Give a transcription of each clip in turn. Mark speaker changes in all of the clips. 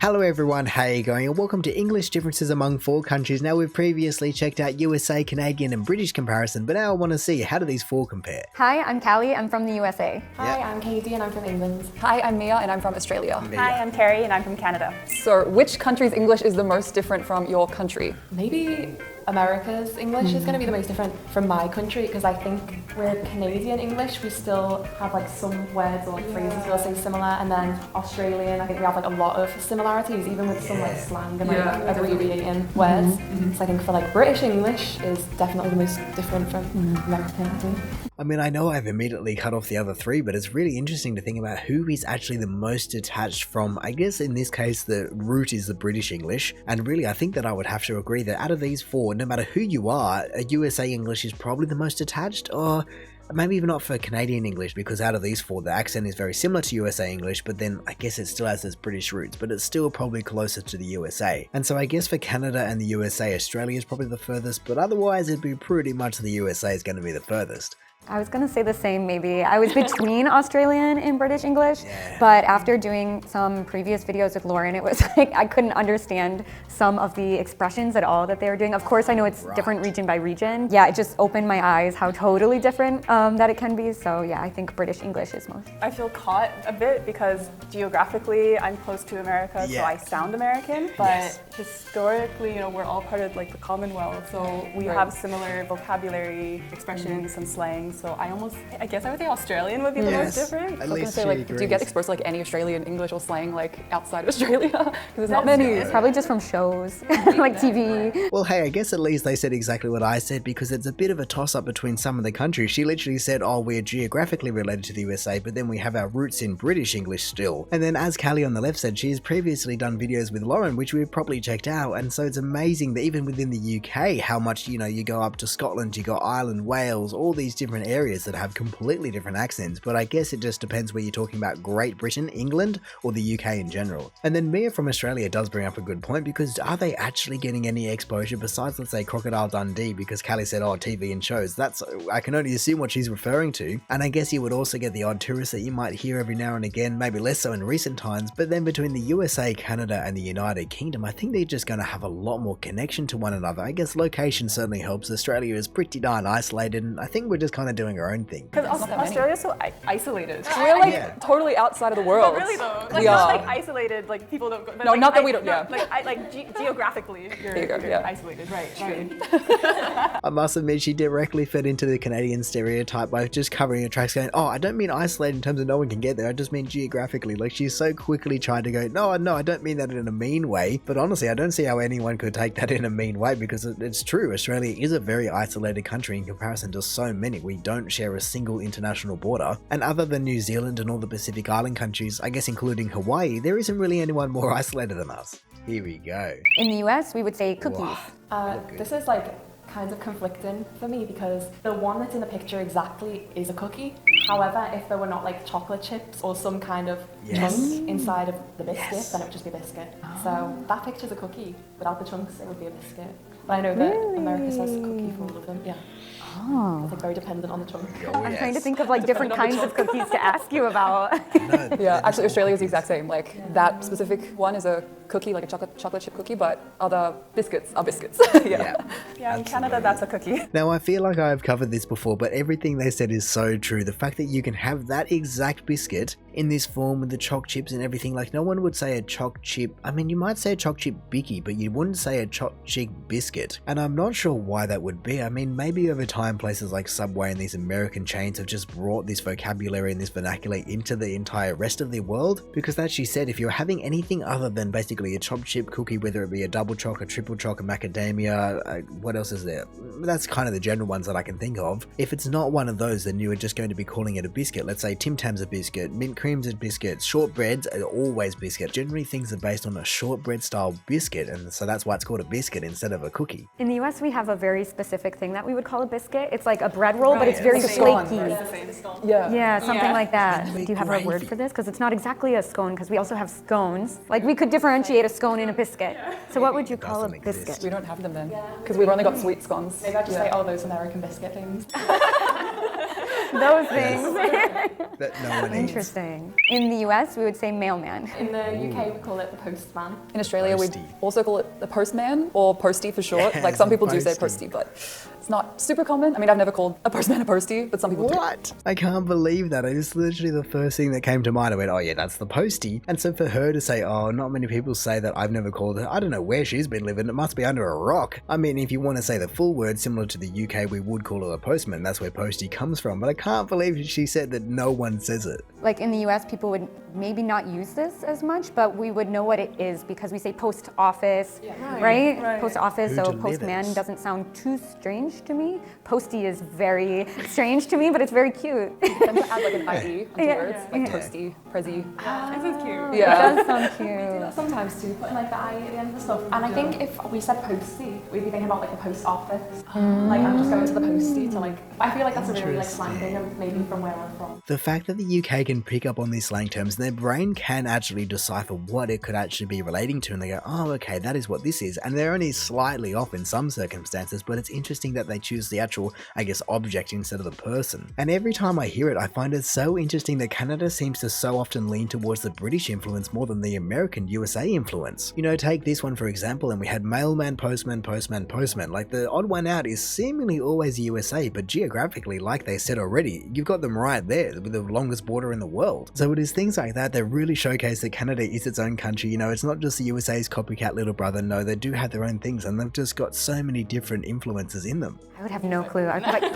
Speaker 1: Hello everyone, how are you going? And welcome to English Differences Among 4 Countries. Now we've previously checked out USA, Canadian and British comparison, but now I want to see how do these 4 compare?
Speaker 2: Hi, I'm Callie, I'm from the USA.
Speaker 3: Hi, I'm Katie and I'm from England.
Speaker 4: Hi, I'm Mia and I'm from Australia.
Speaker 5: Hi, I'm Carrie and I'm from Canada.
Speaker 4: So which country's English is the most different from your country?
Speaker 3: Maybe America's English is going to be the most different from my country because I think with Canadian English we still have like some words or like phrases we'll say similar, and then Australian I think we have like a lot of similarities even with some like slang and like abbreviating words. So I think for like British English is definitely the most different from American, I think.
Speaker 1: I mean, I know I've immediately cut off the other 3, but it's really interesting to think about who is actually the most detached from, I guess in this case, the root is the British English. And really, I think that I would have to agree that out of these 4, no matter who you are, a USA English is probably the most detached, or maybe even not for Canadian English, because out of these 4, the accent is very similar to USA English, but then I guess it still has its British roots, but it's still probably closer to the USA. And so I guess for Canada and the USA, Australia is probably the furthest, but otherwise it'd be pretty much the USA is going to be the furthest.
Speaker 2: I was gonna say the same maybe. I was between Australian and British English, but after doing some previous videos with Lauren, it was like I couldn't understand some of the expressions at all that they were doing. Of course, I know it's different region by region. Yeah, it just opened my eyes how totally different that it can be. So yeah, I think British English is most.
Speaker 5: I feel caught a bit because geographically I'm close to America, so I sound American, but historically, you know, we're all part of like the Commonwealth, so we have similar vocabulary, expressions and slang. So I guess I would say Australian would be the most different.
Speaker 1: At
Speaker 4: I was
Speaker 1: least
Speaker 4: gonna say, like, do you get exposed to like any Australian English or slang like outside of Australia? Because there's not many.
Speaker 2: It's probably just from shows, like TV.
Speaker 1: Well, hey, I guess at least they said exactly what I said, because it's a bit of a toss-up between some of the countries. She literally said, oh, we're geographically related to the USA, but then we have our roots in British English still. And then as Callie on the left said, she's previously done videos with Lauren, which we've probably checked out, and so it's amazing that even within the UK, how much, you know, you go up to Scotland, you got Ireland, Wales, all these different areas that have completely different accents, but I guess it just depends where you're talking about Great Britain, England, or the UK in general. And then Mia from Australia does bring up a good point, because are they actually getting any exposure besides, let's say, Crocodile Dundee, because Callie said, oh, TV and shows. That's, I can only assume what she's referring to. And I guess you would also get the odd tourist that you might hear every now and again, maybe less so in recent times, but then between the USA, Canada, and the United Kingdom, I think they're just going to have a lot more connection to one another. I guess location certainly helps. Australia is pretty darn isolated, and I think we're just kind of doing our own thing.
Speaker 5: Because Australia's so isolated.
Speaker 4: We're like totally outside of the world.
Speaker 5: But really though, like
Speaker 4: We
Speaker 5: not
Speaker 4: are.
Speaker 5: like isolated, like people don't go. But
Speaker 4: No,
Speaker 5: like,
Speaker 4: not that we don't. Yeah.
Speaker 5: Geographically, you're isolated, right?
Speaker 1: I must admit, she directly fed into the Canadian stereotype by just covering her tracks, going, oh, I don't mean isolated in terms of no one can get there, I just mean geographically. Like, she's so quickly trying to go, no, I don't mean that in a mean way. But honestly, I don't see how anyone could take that in a mean way, because it's true. Australia is a very isolated country in comparison to so many. We don't share a single international border, and other than New Zealand and all the Pacific Island countries, I guess including Hawaii, there isn't really anyone more isolated than us. Here we go.
Speaker 2: In the US, we would say cookies.
Speaker 3: This is like kind of conflicting for me because the one that's in the picture exactly is a cookie. However, if there were not like chocolate chips or some kind of chunk inside of the biscuit, then it would just be a biscuit. So that picture's a cookie. Without the chunks, it would be a biscuit. But I know that America says cookie for all of them. Yeah.
Speaker 2: Oh.
Speaker 3: It's like very dependent on the chunk.
Speaker 2: I'm trying to think of like different kinds of cookies to ask you about.
Speaker 4: Yeah, actually Australia is the exact same. Like that specific one is a cookie, like a chocolate chip cookie, but other biscuits are biscuits.
Speaker 5: Yeah, in Canada that's a cookie.
Speaker 1: Now, I feel like I've covered this before, but everything they said is so true. The fact that you can have that exact biscuit in this form with the choc chips and everything, like no one would say a choc chip. I mean, you might say a choc chip bicky, but you wouldn't say a choc chip biscuit. And I'm not sure why that would be. I mean, maybe over time places like Subway and these American chains have just brought this vocabulary and this vernacular into the entire rest of the world, because as she said, if you're having anything other than basically a chopped chip cookie, whether it be a double choc, a triple choc, a macadamia, what else is there? That's kind of the general ones that I can think of. If it's not one of those, then you are just going to be calling it a biscuit. Let's say Tim Tam's a biscuit, mint cream's a biscuit, shortbreads are always biscuit. Generally things are based on a shortbread style biscuit, and so that's why it's called a biscuit instead of a cookie.
Speaker 2: In the US, we have a very specific thing that we would call a biscuit. It's like a bread roll, but it's very flaky. Yeah, something like that. Do you have a word for this? Because it's not exactly a scone, because we also have scones. Like we could differentiate a scone and a biscuit. So what would you call a biscuit?
Speaker 4: We don't have them then, because we've only got sweet scones.
Speaker 3: Maybe I'd just say, oh, those American biscuit things.
Speaker 2: Those things.
Speaker 1: That no one eats.
Speaker 2: Interesting. In the US, we would say mailman.
Speaker 3: In the UK, we call it the postman.
Speaker 4: In Australia, we
Speaker 1: Postie.
Speaker 4: also call it the postman or postie for short.
Speaker 1: Yeah,
Speaker 4: Like some people do say
Speaker 1: postie.
Speaker 4: postie, but it's not super common. I mean, I've never called a postman a postie, but some people do.
Speaker 1: What? I can't believe that. It was literally the first thing that came to mind. I went, oh yeah, that's the postie. And so for her to say, oh, not many people say that, I've never called her, I don't know where she's been living. It must be under a rock. I mean, if you want to say the full word, similar to the UK, we would call her a postman. That's where postie comes from. But I can't believe she said that no one says it.
Speaker 2: Like in the US, people would maybe not use this as much, but we would know what it is because we say post office, right? Post office,
Speaker 1: Who
Speaker 2: so
Speaker 1: delivers?
Speaker 2: postman doesn't sound too strange to me. Postie is very strange to me, but it's very cute.
Speaker 4: And to add like an IE onto
Speaker 2: Yeah.
Speaker 4: words, like toasty, prezi.
Speaker 5: This is cute.
Speaker 2: It
Speaker 4: Yeah.
Speaker 2: does sound cute.
Speaker 3: Sometimes too, putting like the I at the end of the stuff. And I think if we said postie, we'd be thinking about like the post office. Like I'm just going to the postie to like, I feel like that's a really like slang thing and maybe from where I'm from.
Speaker 1: The fact that the UK can pick up on these slang terms and their brain can actually decipher what it could actually be relating to, and they go, oh, okay, that is what this is. And they're only slightly off in some circumstances, but it's interesting that they choose the actual, I guess, object instead of the person. And every time I hear it, I find it so interesting that Canada seems to so often lean towards the British influence more than the American USA influence. You know, take this one for example, and we had mailman, postman, postman, postman. Like the odd one out is seemingly always USA, but geographically, like they said already, you've got them right there with the longest border in the world. So it is things like that that really showcase that Canada is its own country. You know, it's not just the USA's copycat little brother. No, they do have their own things, and they've just got so many different influences in them.
Speaker 2: I would have no clue. I'd be like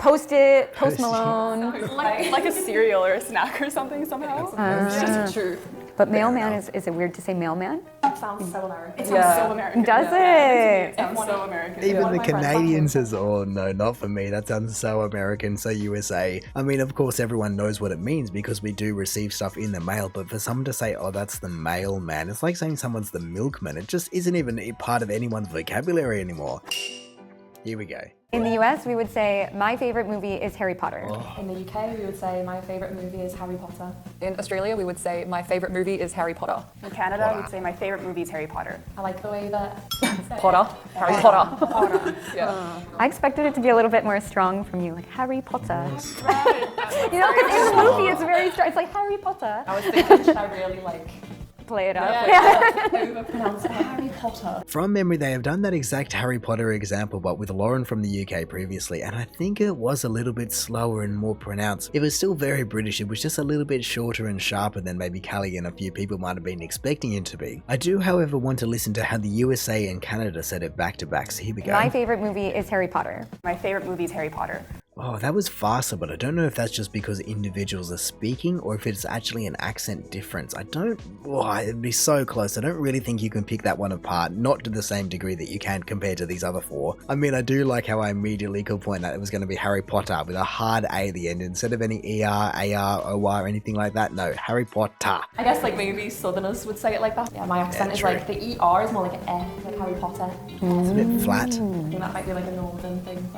Speaker 2: Post-it, Post Malone.
Speaker 5: Like a cereal or a snack or something somehow.
Speaker 4: It's just true.
Speaker 2: But mailman, is it weird to say mailman?
Speaker 3: It sounds so American.
Speaker 5: It sounds so American.
Speaker 2: Does it?
Speaker 5: It sounds so American.
Speaker 1: Even
Speaker 3: One
Speaker 1: the
Speaker 3: of my friends
Speaker 1: Canadian says, oh no, not for me. That sounds so American, so USA. I mean, of course, everyone knows what it means because we do receive stuff in the mail, but for someone to say, oh, that's the mailman, it's like saying someone's the milkman. It just isn't even a part of anyone's vocabulary anymore. Here we go.
Speaker 2: In the US, we would say, my favorite movie is Harry Potter.
Speaker 3: In the UK, we would say my favourite movie is Harry Potter.
Speaker 4: In Australia, we would say my favorite movie is Harry Potter.
Speaker 5: In Canada, we'd say my favorite movie is Harry Potter.
Speaker 3: I like the way that
Speaker 4: Potter. Harry Potter. Yeah.
Speaker 2: I expected it to be a little bit more strong from you, like Harry Potter. You know, because in the movie it's very strong. It's like Harry Potter.
Speaker 3: I was thinking, should I really like
Speaker 2: Play it up.
Speaker 3: overpronounce it? Harry Potter.
Speaker 1: From memory, they have done that exact Harry Potter example, but with Lauren from the UK previously, and I think it was a little bit slower and more pronounced. It was still very British, it was just a little bit shorter and sharper than maybe Callie and a few people might have been expecting it to be. I do, however, want to listen to how the USA and Canada said it back to back, so here we go.
Speaker 2: My favorite movie is Harry Potter.
Speaker 5: My favorite movie is Harry Potter.
Speaker 1: Oh, that was faster, but I don't know if that's just because individuals are speaking or if it's actually an accent difference. It'd be so close. I don't really think you can pick that one apart, not to the same degree that you can compared to these other four. I mean, I do like how I immediately could point out it was going to be Harry Potter with a hard A at the end instead of any ER, AR, OR, anything like that. No, Harry Potter.
Speaker 3: I guess like maybe Southerners would say it like that. Yeah, my accent is
Speaker 1: true.
Speaker 3: like the ER is more like an F, like Harry Potter.
Speaker 1: It's a bit flat.
Speaker 3: I think that might be like a northern thing.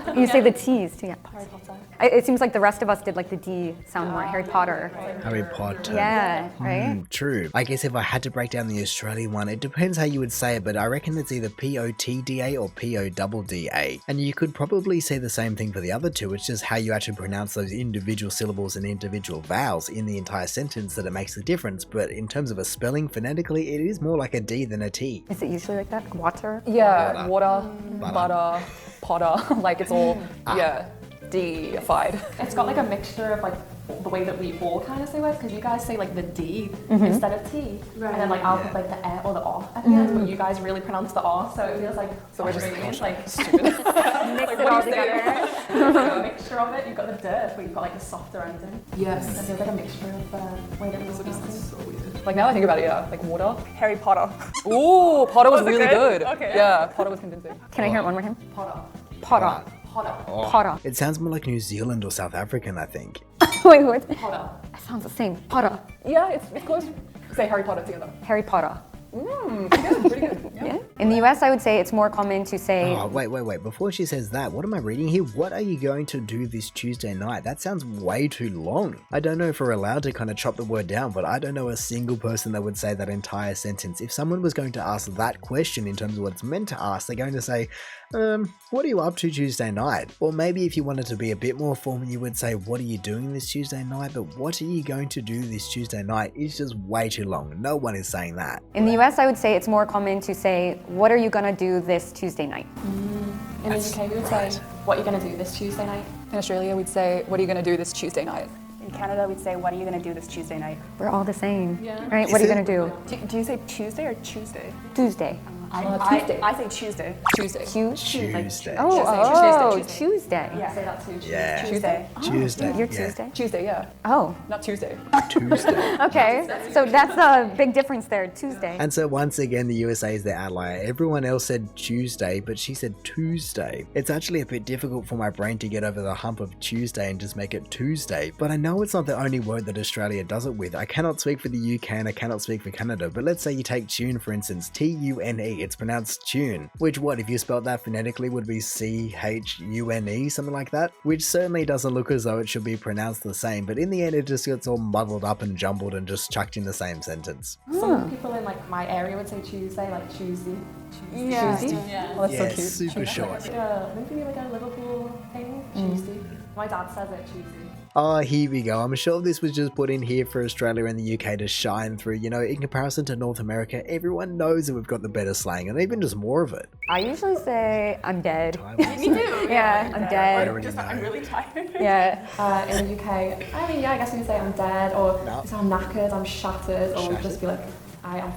Speaker 3: But
Speaker 2: You say the T's too, yeah.
Speaker 3: Harry Potter.
Speaker 2: It seems like the rest of us did like the D sound more. Harry Potter.
Speaker 1: Harry Potter.
Speaker 2: Yeah, right?
Speaker 1: True. I guess if I had to break down the Australian one, it depends how you would say it, but I reckon it's either P-O-T-D-A or P-O-double-D-A. And you could probably say the same thing for the other two, it's just how you actually pronounce those individual syllables and individual vowels in the entire sentence that it makes the difference, but in terms of a spelling, phonetically, it is more like a D than a T.
Speaker 2: Is it usually like that? Water?
Speaker 4: Yeah, water, butter, Potter. Like it's all, yeah, D-ified.
Speaker 3: It's got like a mixture of like the way that we all kind of say words, because you guys say like the D instead of T, and then like I'll put like the E or the R at the end, but you guys really pronounce the R, so it feels like
Speaker 4: So we're just
Speaker 3: it's like
Speaker 4: stupid.
Speaker 2: Mix it all together.
Speaker 3: a mixture of it. You've got the dirt, but you've got like the softer ending.
Speaker 4: Yes.
Speaker 3: So it feels like a mixture of the way that we all pronounce it.
Speaker 4: Like now I think about it, yeah, like water.
Speaker 5: Harry Potter.
Speaker 4: Ooh, Potter was
Speaker 5: Was it
Speaker 4: really
Speaker 5: good?
Speaker 4: good.
Speaker 5: Okay.
Speaker 4: Yeah, Potter was convincing.
Speaker 2: Can I hear it one more time?
Speaker 3: Potter.
Speaker 2: Potter.
Speaker 3: Potter.
Speaker 2: Potter.
Speaker 1: It sounds more like New Zealand or South African, I think.
Speaker 2: Wait, what?
Speaker 3: Potter.
Speaker 2: It sounds the same. Potter.
Speaker 4: Yeah, it's close. Say Harry Potter together.
Speaker 2: Harry Potter.
Speaker 4: Pretty good. Yeah.
Speaker 2: In the US, I would say it's more common to say,
Speaker 1: Oh, wait. Before she says that, what am I reading here? What are you going to do this Tuesday night? That sounds way too long. I don't know if we're allowed to kind of chop the word down, but I don't know a single person that would say that entire sentence. If someone was going to ask that question in terms of what it's meant to ask, they're going to say, what are you up to Tuesday night? Or maybe if you wanted to be a bit more formal, you would say, what are you doing this Tuesday night? But what are you going to do this Tuesday night is just way too long. No one is saying that.
Speaker 2: in the US, I would say it's more common to say, what are you gonna do this Tuesday night?
Speaker 3: In the UK, we would say, what are you going to do this Tuesday night?
Speaker 4: In Australia, we'd say, what are you going to do this Tuesday night?
Speaker 5: In Canada, we'd say, what are you going to do this Tuesday night?
Speaker 2: We're all the same,
Speaker 3: Yeah.
Speaker 2: right? What are you gonna do?
Speaker 5: Do you say Tuesday or Tuesday?
Speaker 2: Tuesday.
Speaker 4: Tuesday.
Speaker 5: I say Tuesday.
Speaker 4: Tuesday.
Speaker 1: Tuesday.
Speaker 2: Oh,
Speaker 3: Tuesday.
Speaker 2: Tuesday.
Speaker 3: Yeah. Say that too.
Speaker 1: Yeah.
Speaker 5: Tuesday.
Speaker 1: Tuesday.
Speaker 2: You're
Speaker 1: yeah.
Speaker 2: Tuesday?
Speaker 4: Tuesday, yeah.
Speaker 2: Oh,
Speaker 4: Not Tuesday.
Speaker 1: Tuesday.
Speaker 2: okay. So that's a big difference there, Tuesday.
Speaker 1: And so once again, the USA is the outlier. Everyone else said Tuesday, but she said Tuesday. It's actually a bit difficult for my brain to get over the hump of Tuesday and just make it Tuesday. But I know it's not the only word that Australia does it with. I cannot speak for the UK and I cannot speak for Canada. But let's say you take tune, for instance, T-U-N-E. It's pronounced tune. Which what, if you spelled that phonetically, would be C-H-U-N-E, something like that? Which certainly doesn't look as though it should be pronounced the same. But in the end, it just gets all muddled up and jumbled and just chucked in the same sentence.
Speaker 3: Some people in like my area would say Tuesday, like Tuesday.
Speaker 5: Yeah.
Speaker 4: Well, that's
Speaker 1: Yeah,
Speaker 4: so cute.
Speaker 1: super short.
Speaker 3: Maybe like a Liverpool thing, Tuesday. My dad says it Tuesday.
Speaker 1: Oh, here we go. I'm sure this was just put in here for Australia and the UK to shine through. You know, in comparison to North America, everyone knows that we've got the better slang and even just more of it.
Speaker 2: I usually say, I'm dead.
Speaker 5: Me too.
Speaker 2: Yeah, I'm
Speaker 1: I
Speaker 2: dead.
Speaker 1: already know.
Speaker 5: I'm really tired.
Speaker 2: Yeah.
Speaker 3: In the UK, I mean, yeah, I guess we can say I'm dead, or
Speaker 1: No.
Speaker 3: we say I'm knackered, I'm shattered, or we'd just be like, I am.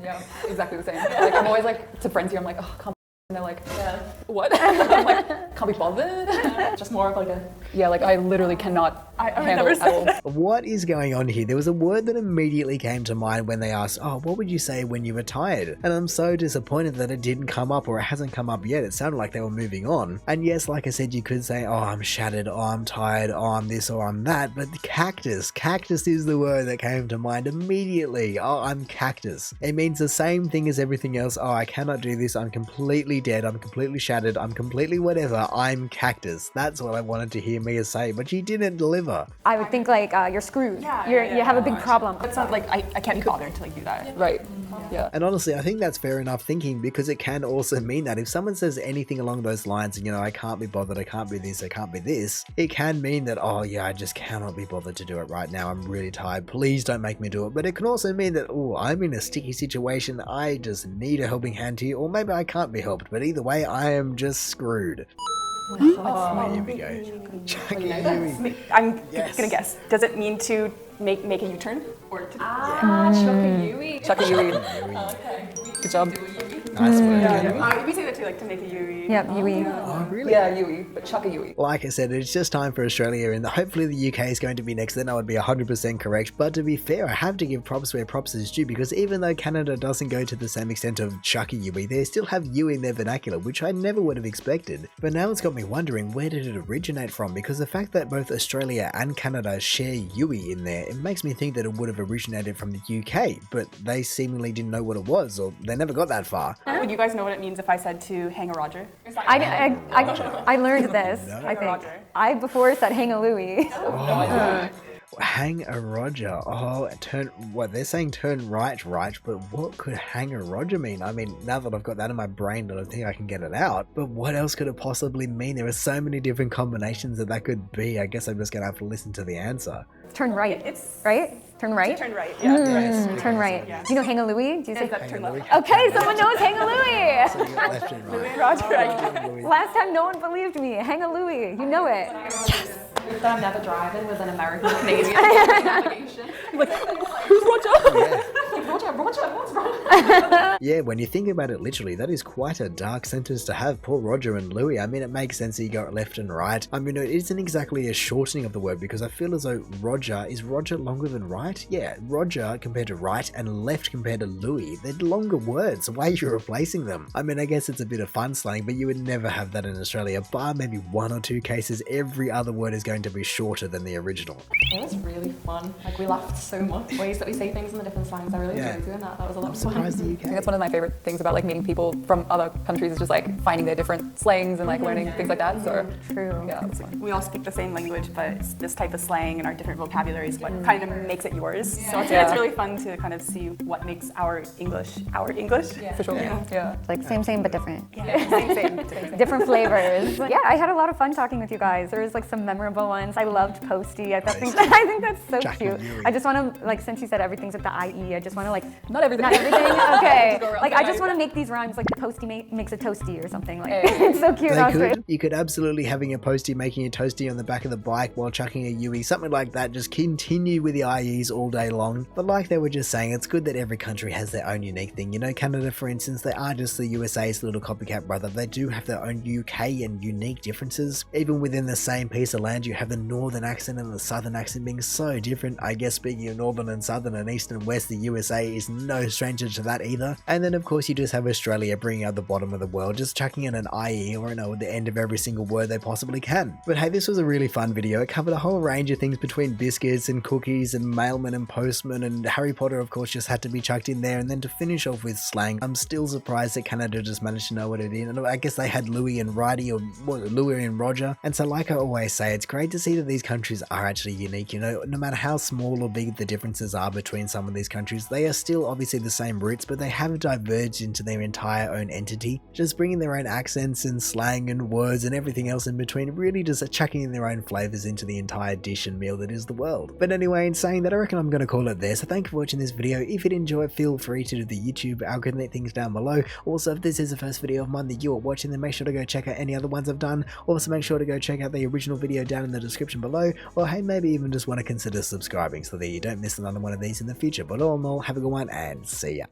Speaker 4: Yeah, exactly the same. Like, I'm always like, to friends here, I'm like, oh, can't. And they're like, what? I'm like, can't be bothered.
Speaker 3: Just more of like a.
Speaker 4: Yeah, like I literally cannot handle
Speaker 5: never
Speaker 4: it at all.
Speaker 1: What is going on here? There was a word that immediately came to mind when they asked, oh, what would you say when you were tired? And I'm so disappointed that it didn't come up, or it hasn't come up yet. It sounded like they were moving on. And yes, like I said, you could say, oh, I'm shattered, oh, I'm tired, oh, I'm this or I'm that. But cactus is the word that came to mind immediately. Oh, I'm cactus. It means the same thing as everything else. Oh, I cannot do this. I'm completely dead. I'm completely shattered. I'm completely whatever. I'm cactus. That's what I wanted to hear Mia say, but she didn't deliver.
Speaker 2: I would think like you're screwed. You have a big problem.
Speaker 5: It's not like I can't be bothered to like do that.
Speaker 4: Right. Yeah.
Speaker 1: And honestly, I think that's fair enough thinking, because it can also mean that if someone says anything along those lines, and you know, I can't be bothered, I can't be this, I can't be this, it can mean that, oh yeah, I just cannot be bothered to do it right now. I'm really tired. Please don't make me do it. But it can also mean that, oh, I'm in a sticky situation. I just need a helping hand here, or maybe I can't be helped. But either way, I am just screwed. Oh, here we go. Chucky Yui.
Speaker 5: I'm gonna guess. Does it mean to make a U-turn? Or to
Speaker 4: Chuck a Yui. Good job.
Speaker 1: Nice work.
Speaker 5: we say that too, like to make a Yui.
Speaker 2: Yep, Yui.
Speaker 1: Oh, really?
Speaker 4: Yeah, Yui, but Chuck a Yui.
Speaker 1: Like I said, it's just time for Australia, and hopefully the UK is going to be next. Then I would be 100% correct. But to be fair, I have to give props where props is due, because even though Canada doesn't go to the same extent of Chucky Yui, they still have Yui in their vernacular, which I never would have expected. But now it's got me wondering, where did it originate from? Because the fact that both Australia and Canada share Yui in there, it makes me think that it would have originated from the UK, but they seemingly didn't know what it was, or they never got that far.
Speaker 5: Would you guys know what it means if I said to hang a Roger?
Speaker 2: I learned this, I think.
Speaker 5: Roger.
Speaker 2: I before said hang a Louie.
Speaker 1: Hang a Roger. Oh, they're saying turn right, but what could hang a Roger mean? I mean, now that I've got that in my brain, I don't think I can get it out. But what else could it possibly mean? There are so many different combinations that could be. I guess I'm just gonna have to listen to the answer.
Speaker 2: Turn right,
Speaker 5: It's
Speaker 2: right? Turn right?
Speaker 5: turn right. Yeah.
Speaker 2: Turn right.
Speaker 5: Yeah.
Speaker 2: Do you know hang a Louie? Do you say?
Speaker 5: Is that turn left?
Speaker 2: Okay, someone knows hang a Louie.
Speaker 1: So you got left and right.
Speaker 5: Roger.
Speaker 2: Last time no one believed me. Hang a Louie. You know it.
Speaker 3: That I'm never driving with an American Canadian navigation.
Speaker 4: Who's Roger?
Speaker 1: Yeah.
Speaker 3: Roger, what's wrong?
Speaker 1: Yeah, when you think about it literally, that is quite a dark sentence to have. Poor Roger and Louis. I mean, it makes sense that you go left and right. I mean, it isn't exactly a shortening of the word, because I feel as though is Roger longer than right? Yeah, Roger compared to right and left compared to Louis. They're longer words. Why are you replacing them? I mean, I guess it's a bit of fun slang, but you would never have that in Australia. Bar maybe 1 or 2 cases, every other word is going to be shorter than the original.
Speaker 3: It was really fun. Like, we laughed so much. Ways that we say things in the different slangs. I really enjoyed doing that. That was a lot of fun.
Speaker 1: Surprised the UK.
Speaker 4: I think that's one of my favorite things about like meeting people from other countries is just like finding their different slangs and like learning things like that. So
Speaker 2: True.
Speaker 4: yeah, it's fun.
Speaker 5: We all speak the same language, but it's this type of slang and our different vocabulary is what kind of makes it yours. So it's really fun to kind of see what makes our English.
Speaker 4: For sure. Yeah.
Speaker 2: It's like same but different.
Speaker 5: Same.
Speaker 2: Different flavors. Yeah, I had a lot of fun talking with you guys. There was like some memorable ones. I loved Posty. I think that's so
Speaker 1: Jackie
Speaker 2: cute.
Speaker 1: Yuri.
Speaker 2: I just want to, like, since you said everything's with the IE, I just want to like,
Speaker 4: Not everything.
Speaker 2: not everything. Okay.
Speaker 4: Go around
Speaker 2: Like,
Speaker 4: the
Speaker 2: I just
Speaker 4: IE.
Speaker 2: want to make these rhymes like Posty makes a toasty or something. Like, it's so cute.
Speaker 1: You could absolutely having a Posty making a toasty on the back of the bike while chucking a Yui, something like that. Just continue with the IEs all day long. But like they were just saying, it's good that every country has their own unique thing. You know, Canada, for instance, they are just the USA's little copycat brother. They do have their own UK and unique differences. Even within the same piece of land, you have the northern accent and the southern accent being so different. I guess speaking of northern and southern and east and west, the USA is no stranger to that either. And then of course you just have Australia bringing out the bottom of the world, just chucking in an IE or an O at the end of every single word they possibly can. But hey, this was a really fun video. It covered a whole range of things between biscuits and cookies and mailman and postman, and Harry Potter of course just had to be chucked in there. And then to finish off with slang, I'm still surprised that Canada just managed to know what it is. And I guess they had Louis and Righty, or Louis and Roger. And so like I always say, it's great to see that these countries are actually unique. You know, no matter how small or big the differences are between some of these countries, they are still obviously the same roots, but they have diverged into their entire own entity, just bringing their own accents and slang and words and everything else in between, really just chucking in their own flavors into the entire dish and meal that is the world. But anyway, in saying that, I reckon I'm going to call it there. So thank you for watching this video. If you did enjoy it, feel free to do the YouTube algorithm things down below. Also, if this is the first video of mine that you are watching, then make sure to go check out any other ones I've done. Also, make sure to go check out the original video down in the description below, or hey, maybe even just want to consider subscribing so that you don't miss another one of these in the future. But all in all, have a good one and see ya.